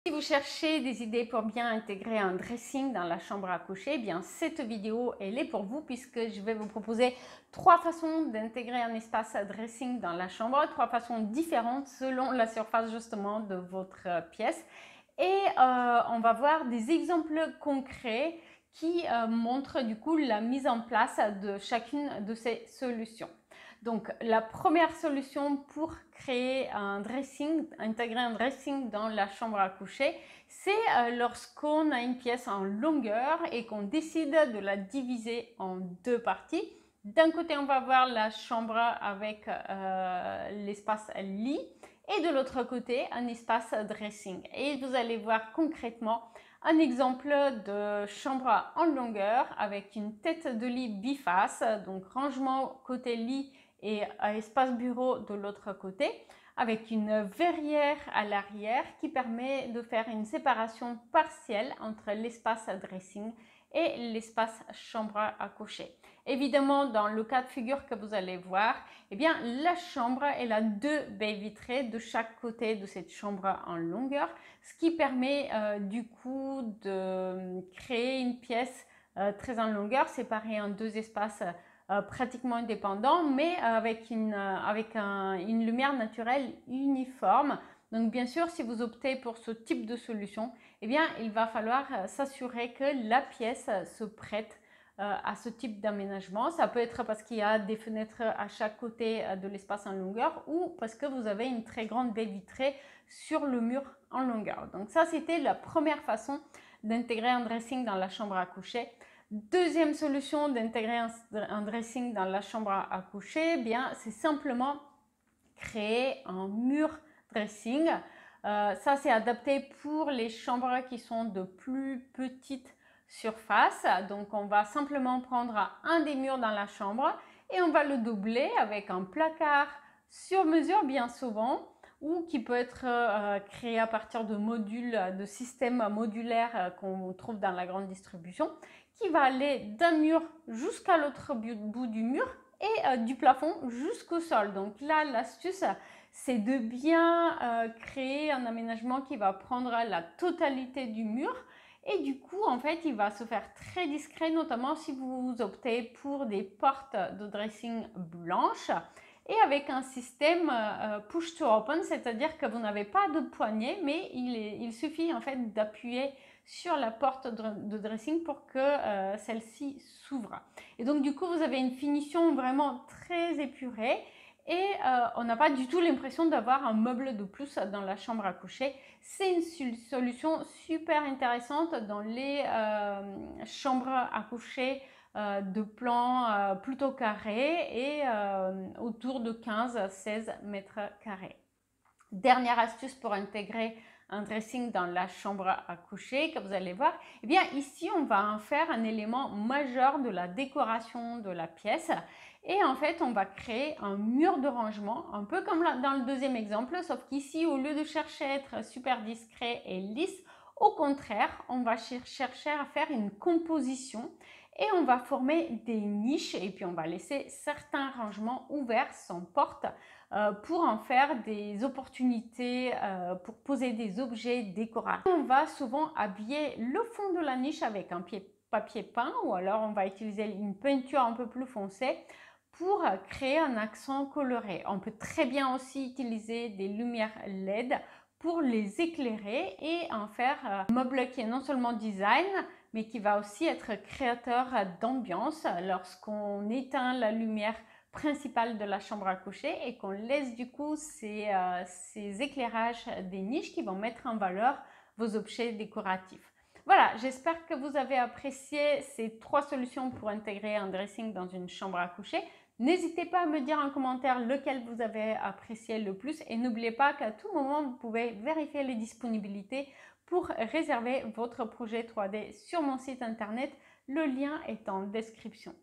Si vous cherchez des idées pour bien intégrer un dressing dans la chambre à coucher, eh bien cette vidéo elle est pour vous puisque je vais vous proposer 3 façons d'intégrer un espace dressing dans la chambre, 3 façons différentes selon la surface justement de votre pièce. Et on va voir des exemples concrets qui montrent du coup la mise en place de chacune de ces solutions. Donc, la première solution pour créer un dressing, intégrer un dressing dans la chambre à coucher, c'est lorsqu'on a une pièce en longueur et qu'on décide de la diviser en 2 parties. D'un côté, on va avoir la chambre avec l'espace lit et de l'autre côté, un espace dressing. Et vous allez voir concrètement un exemple de chambre en longueur avec une tête de lit biface, donc rangement côté lit et espace bureau de l'autre côté, avec une verrière à l'arrière qui permet de faire une séparation partielle entre l'espace dressing et l'espace chambre à coucher. Évidemment, dans le cas de figure que vous allez voir, eh bien, la chambre elle a 2 baies vitrées de chaque côté de cette chambre en longueur, ce qui permet du coup de créer une pièce très en longueur, séparée en 2 espaces pratiquement indépendant, mais avec une lumière naturelle uniforme. Donc bien sûr, si vous optez pour ce type de solution, eh bien, il va falloir s'assurer que la pièce se prête à ce type d'aménagement. Ça peut être parce qu'il y a des fenêtres à chaque côté de l'espace en longueur ou parce que vous avez une très grande baie vitrée sur le mur en longueur. Donc ça, c'était la première façon d'intégrer un dressing dans la chambre à coucher. Deuxième solution d'intégrer un dressing dans la chambre à coucher, eh bien, c'est simplement créer un mur dressing. Ça, c'est adapté pour les chambres qui sont de plus petite surface. Donc, on va simplement prendre un des murs dans la chambre et on va le doubler avec un placard sur mesure bien souvent, ou qui peut être créé à partir de modules, de systèmes modulaires qu'on trouve dans la grande distribution, qui va aller d'un mur jusqu'à l'autre bout du mur et du plafond jusqu'au sol. Donc là, l'astuce, c'est de bien créer un aménagement qui va prendre la totalité du mur. Et du coup, en fait, il va se faire très discret, notamment si vous optez pour des portes de dressing blanches et avec un système push to open, c'est-à-dire que vous n'avez pas de poignée, mais il suffit en fait d'appuyer sur la porte de dressing pour que celle-ci s'ouvre. Et donc du coup, vous avez une finition vraiment très épurée et on n'a pas du tout l'impression d'avoir un meuble de plus dans la chambre à coucher. C'est une solution super intéressante dans les chambres à coucher de plan plutôt carré et autour de 15-16 mètres carrés. Dernière astuce pour intégrer un dressing dans la chambre à coucher que vous allez voir, eh bien ici on va en faire un élément majeur de la décoration de la pièce et en fait on va créer un mur de rangement un peu comme dans le deuxième exemple, sauf qu'ici au lieu de chercher à être super discret et lisse, au contraire on va chercher à faire une composition et on va former des niches et puis on va laisser certains rangements ouverts sans porte pour en faire des opportunités pour poser des objets décoratifs. On va souvent habiller le fond de la niche avec un papier peint ou alors on va utiliser une peinture un peu plus foncée pour créer un accent coloré. On peut très bien aussi utiliser des lumières LED pour les éclairer et en faire un meuble qui est non seulement design, mais qui va aussi être créateur d'ambiance lorsqu'on éteint la lumière principale de la chambre à coucher et qu'on laisse du coup ces éclairages des niches qui vont mettre en valeur vos objets décoratifs. Voilà, j'espère que vous avez apprécié ces 3 solutions pour intégrer un dressing dans une chambre à coucher. N'hésitez pas à me dire en commentaire lequel vous avez apprécié le plus et n'oubliez pas qu'à tout moment, vous pouvez vérifier les disponibilités pour réserver votre projet 3D sur mon site internet. Le lien est en description.